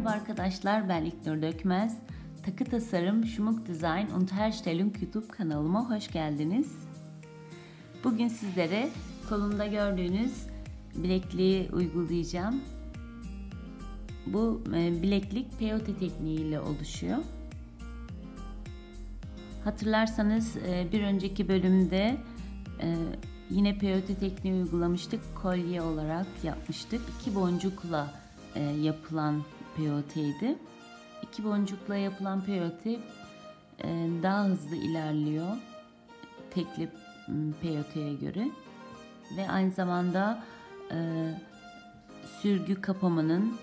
Merhaba arkadaşlar, ben İlknur Dökmez. Takı Tasarım, Schmuck Design und Herstellung YouTube kanalıma hoş geldiniz. Bugün sizlere kolumda gördüğünüz bilekliği uygulayacağım. Bu bileklik peyote tekniğiyle oluşuyor. Hatırlarsanız bir önceki bölümde yine peyote tekniği uygulamıştık. Kolye olarak yapmıştık. 2 boncukla yapılan peyoteydi. 2 boncukla yapılan peyote daha hızlı ilerliyor tekli peyoteye göre ve aynı zamanda sürgü kapamanın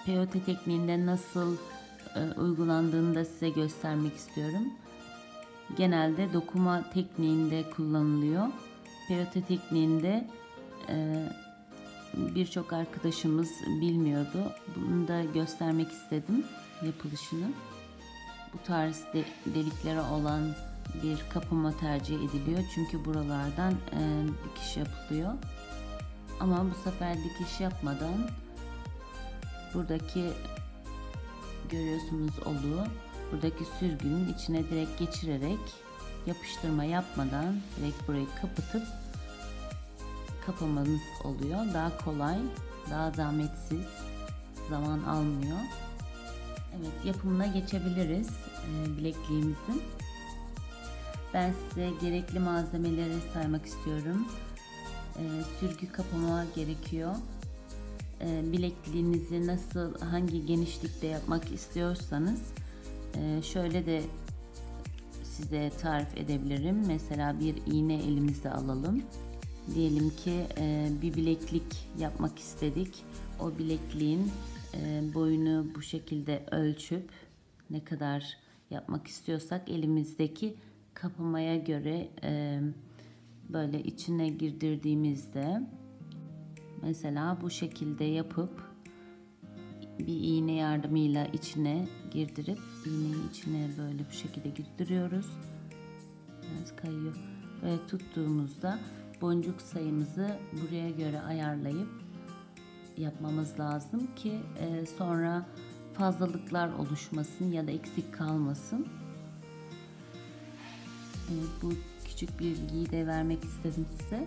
peyote tekniğinde nasıl uygulandığını da size göstermek istiyorum. Genelde dokuma tekniğinde kullanılıyor. Peyote tekniğinde birçok arkadaşımız bilmiyordu. Bunu da göstermek istedim yapılışını. Bu tarz delikleri olan bir kapama tercih ediliyor. Çünkü buralardan dikiş yapılıyor. Ama bu sefer dikiş yapmadan buradaki görüyorsunuz oluğu, buradaki sürgünün içine direkt geçirerek yapıştırma yapmadan direkt burayı kapatıp kapamanız oluyor. Daha kolay, daha zahmetsiz, zaman almıyor. Evet, yapımına geçebiliriz bilekliğimizin. Ben size gerekli malzemeleri saymak istiyorum. Sürgü kapama gerekiyor. Bilekliğinizi nasıl, hangi genişlikte yapmak istiyorsanız şöyle de size tarif edebilirim. Mesela bir iğne elimize alalım. Diyelim ki bir bileklik yapmak istedik. O bilekliğin boyunu bu şekilde ölçüp ne kadar yapmak istiyorsak elimizdeki kapamaya göre böyle içine girdirdiğimizde mesela bu şekilde yapıp bir iğne yardımıyla içine girdirip iğneyi içine böyle bu şekilde girdiriyoruz. Biraz kayıyor. Böyle tuttuğumuzda boncuk sayımızı buraya göre ayarlayıp yapmamız lazım ki sonra fazlalıklar oluşmasın ya da eksik kalmasın. Evet, bu küçük bilgiyi de vermek istedim size.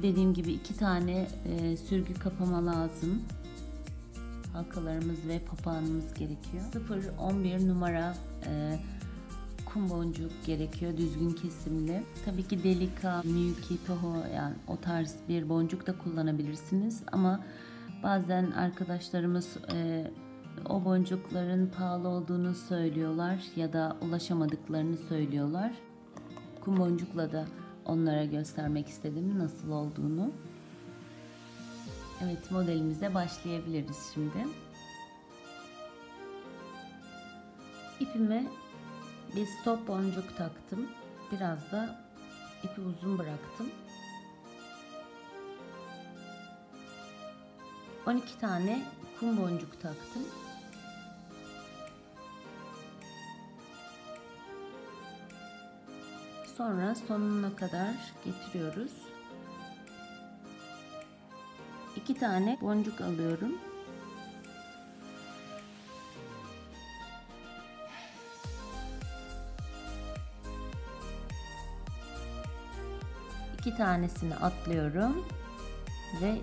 Dediğim gibi 2 tane sürgü kapama lazım. Halkalarımız ve papağanımız gerekiyor. 0-11 numara kum boncuk gerekiyor, düzgün kesimli. Tabii ki delika, miyuki, toho, yani o tarz bir boncuk da kullanabilirsiniz. Ama bazen arkadaşlarımız o boncukların pahalı olduğunu söylüyorlar ya da ulaşamadıklarını söylüyorlar. Kum boncukla da onlara göstermek istedim nasıl olduğunu. Evet, modelimize başlayabiliriz şimdi. İpime bir stop boncuk taktım. Biraz da ipi uzun bıraktım. 12 tane kum boncuk taktım. Sonra sonuna kadar getiriyoruz. 2 tane boncuk alıyorum. İki tanesini atlıyorum ve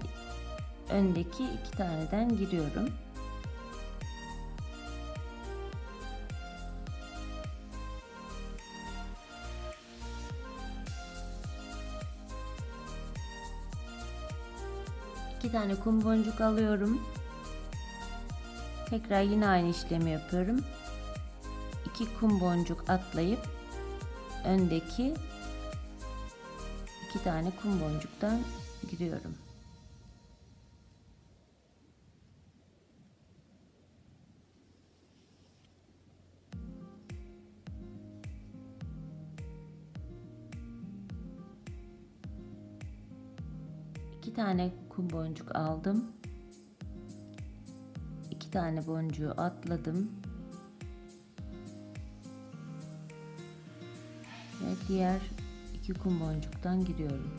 öndeki 2 taneden giriyorum. İki tane kum boncuk alıyorum. Tekrar yine aynı işlemi yapıyorum. 2 kum boncuk atlayıp öndeki 2 tane kum boncuktan giriyorum. İki tane kum boncuk aldım. 2 tane boncuğu atladım. Ve diğer 2 kum boncuktan giriyorum.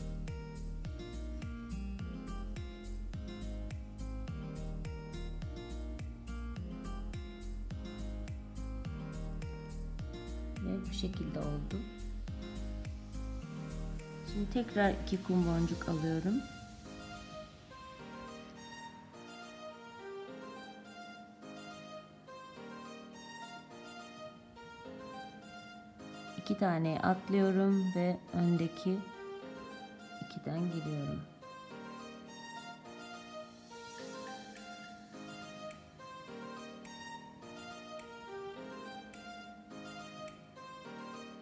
şekilde oldu. Şimdi tekrar 2 kum boncuk alıyorum. İki tane atlıyorum ve öndeki 2'den giriyorum.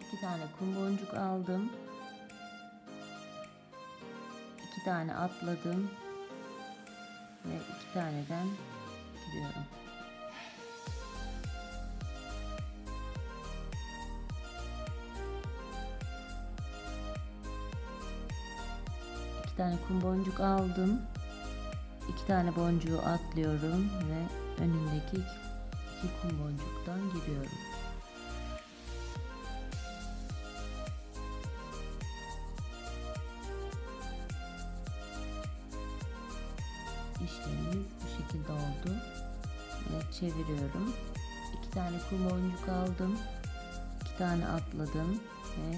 İki tane kum boncuk aldım. 2 tane atladım ve 2 taneden giriyorum. İki tane kum boncuk aldım. 2 tane boncuğu atlıyorum ve önündeki 2 kum boncuktan giriyorum. İşlemimiz bu şekilde oldu. Ve çeviriyorum. 2 tane kum boncuk aldım. 2 tane atladım ve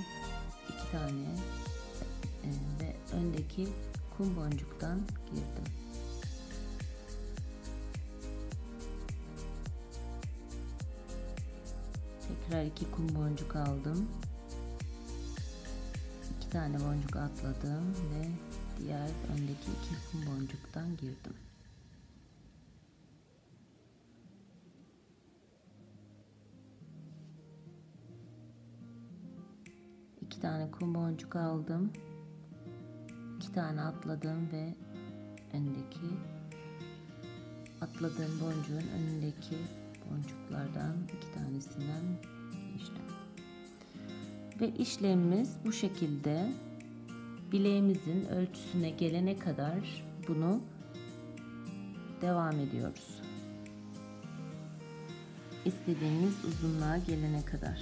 2 tane ve öndeki kum boncuktan girdim. Tekrar 2 kum boncuk aldım. 2 tane boncuk atladım ve diğer öndeki 2 kum boncuktan girdim. İki tane kum boncuk aldım. 2 tane atladım ve öndeki atladığım boncuğun önündeki boncuklardan 2 tanesinden geçtim. Ve işlemimiz bu şekilde. Bileğimizin ölçüsüne gelene kadar bunu devam ediyoruz. İstediğimiz uzunluğa gelene kadar.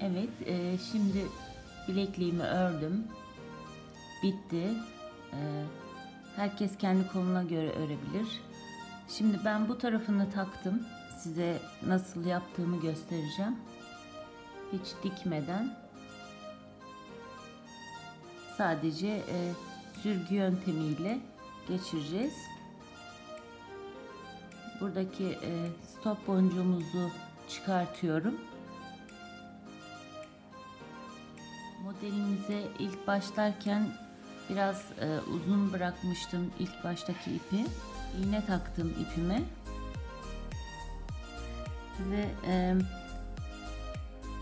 Evet, şimdi bilekliğimi ördüm. Bitti. Herkes kendi koluna göre örebilir. Şimdi ben bu tarafını taktım. Size nasıl yaptığımı göstereceğim. Hiç dikmeden. Sadece sürgü yöntemiyle geçireceğiz. Buradaki stop boncuğumuzu çıkartıyorum. Modelimize ilk başlarken biraz uzun bırakmıştım ilk baştaki ipi. İğne taktım ipime ve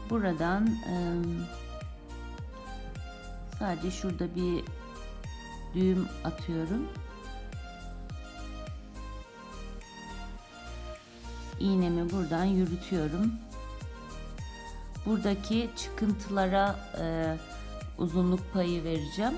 buradan sadece şurada bir düğüm atıyorum. İğnemi buradan yürütüyorum. Buradaki çıkıntılara uzunluk payı vereceğim.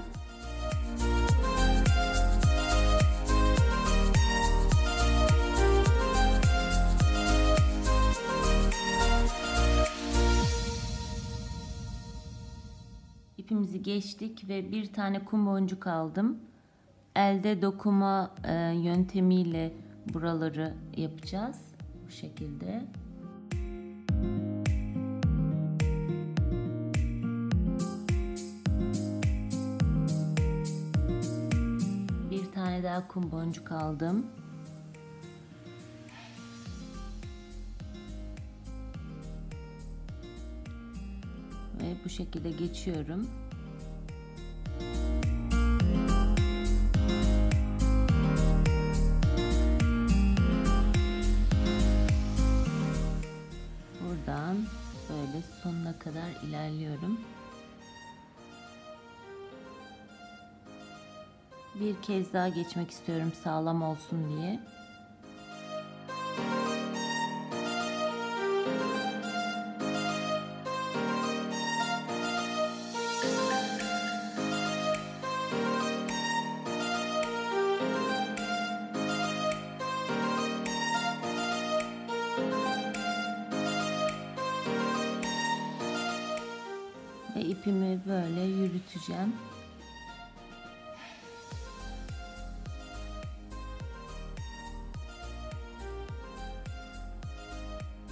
İpimizi geçtik ve bir tane kum boncuk aldım. Elde dokuma yöntemiyle buraları yapacağız. Bu şekilde. Bir tane daha kum boncuk aldım. Ve bu şekilde geçiyorum. Buradan böyle sonuna kadar ilerliyorum. Bir kez daha geçmek istiyorum sağlam olsun diye. ipimi böyle yürüteceğim.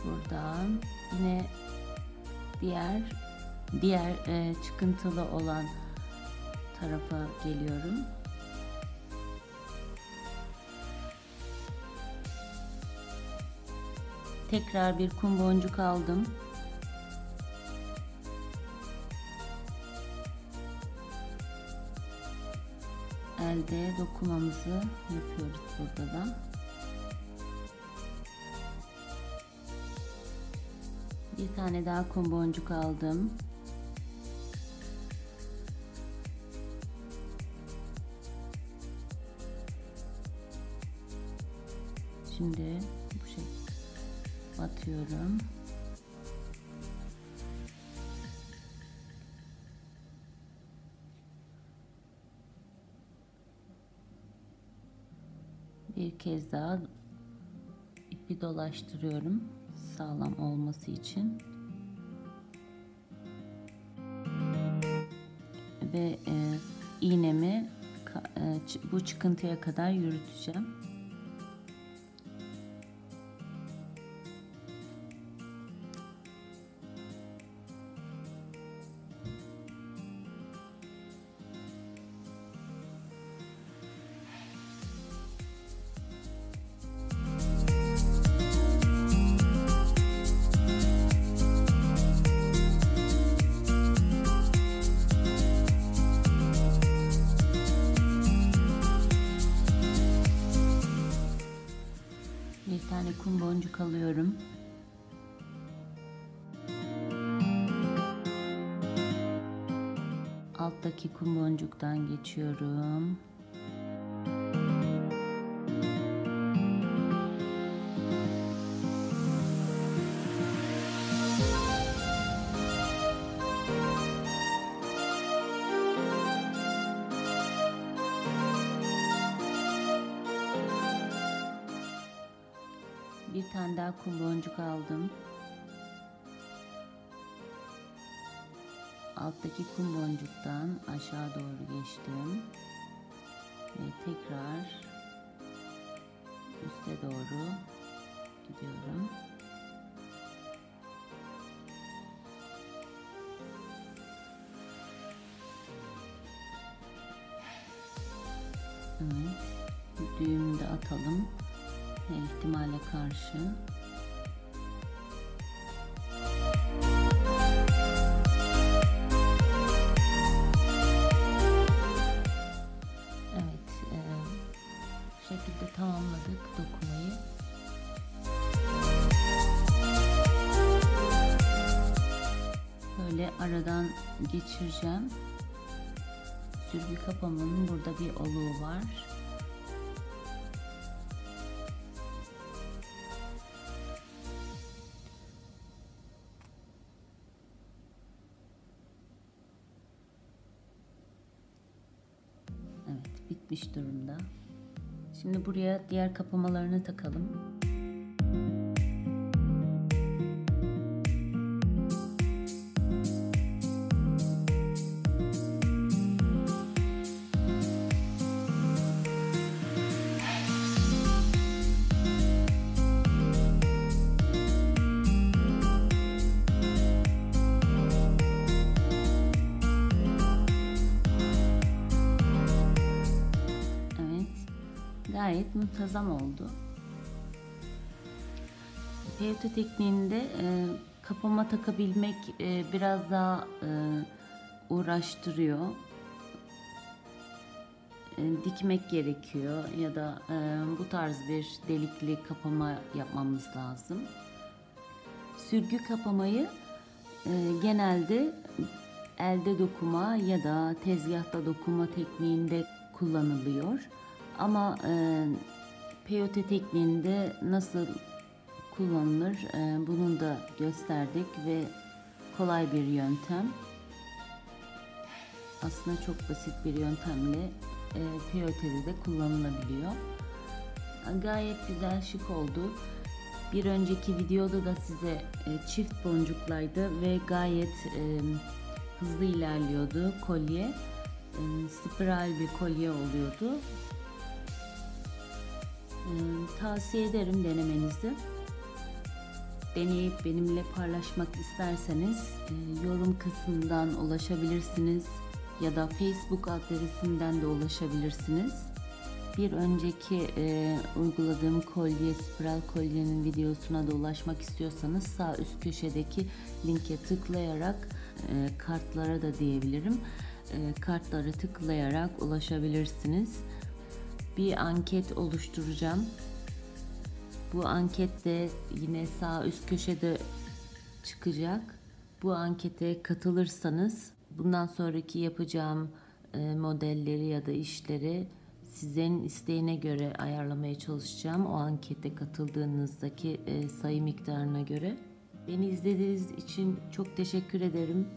Buradan yine diğer çıkıntılı olan tarafa geliyorum. Tekrar bir kum boncuk aldım. Elde dokumamızı yapıyoruz burada da. Bir tane daha kum boncuk aldım. Şimdi bu şekilde batıyorum. Bir kez daha ipi dolaştırıyorum sağlam olması için. Ve iğnemi bu çıkıntıya kadar yürüteceğim. Bir tane kum boncuk alıyorum. Alttaki kum boncuktan geçiyorum. Bir tane daha kum boncuk aldım. Alttaki kum boncuktan aşağı doğru geçtim. Ve tekrar üste doğru gidiyorum. Evet. Düğümü de atalım. Her ihtimale karşı. Evet, bu şekilde tamamladık dokumayı. Böyle aradan geçireceğim. Sürgü kapamanın burada bir oluğu var. Evet, bitmiş durumda. Şimdi buraya diğer kapamalarını takalım. Gayet muntazam oldu. Peyote tekniğinde kapama takabilmek biraz daha uğraştırıyor. Dikmek gerekiyor ya da bu tarz bir delikli kapama yapmamız lazım. Sürgü kapamayı genelde elde dokuma ya da tezgahta dokuma tekniğinde kullanılıyor. Ama peyote tekniğinde nasıl kullanılır bunu da gösterdik ve kolay bir yöntem. Aslında çok basit bir yöntemle peyotede de kullanılabiliyor. Gayet güzel, şık oldu. Bir önceki videoda da size çift boncuklaydı ve gayet hızlı ilerliyordu kolye. Spiral bir kolye oluyordu. Tavsiye ederim denemenizi. Deneyip benimle paylaşmak isterseniz yorum kısmından ulaşabilirsiniz ya da Facebook adresinden de ulaşabilirsiniz. Bir önceki uyguladığım kolye, spiral kolyenin videosuna da ulaşmak istiyorsanız sağ üst köşedeki linke tıklayarak kartlara da diyebilirim. Kartlara tıklayarak ulaşabilirsiniz. Bir anket oluşturacağım. Bu anket de yine sağ üst köşede çıkacak. Bu ankete katılırsanız bundan sonraki yapacağım modelleri ya da işleri sizin isteğine göre ayarlamaya çalışacağım. O ankete katıldığınızdaki sayı miktarına göre. Beni izlediğiniz için çok teşekkür ederim.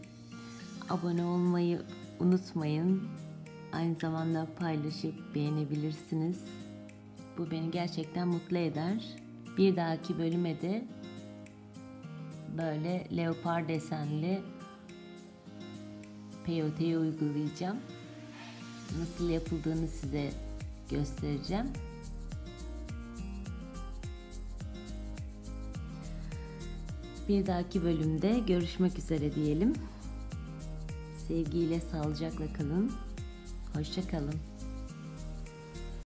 Abone olmayı unutmayın. Aynı zamanda paylaşıp beğenebilirsiniz. Bu beni gerçekten mutlu eder. Bir dahaki bölüme de böyle leopar desenli peyoteyi uygulayacağım. Nasıl yapıldığını size göstereceğim. Bir dahaki bölümde görüşmek üzere diyelim. Sevgiyle, sağlıcakla kalın. Hoşça kalın.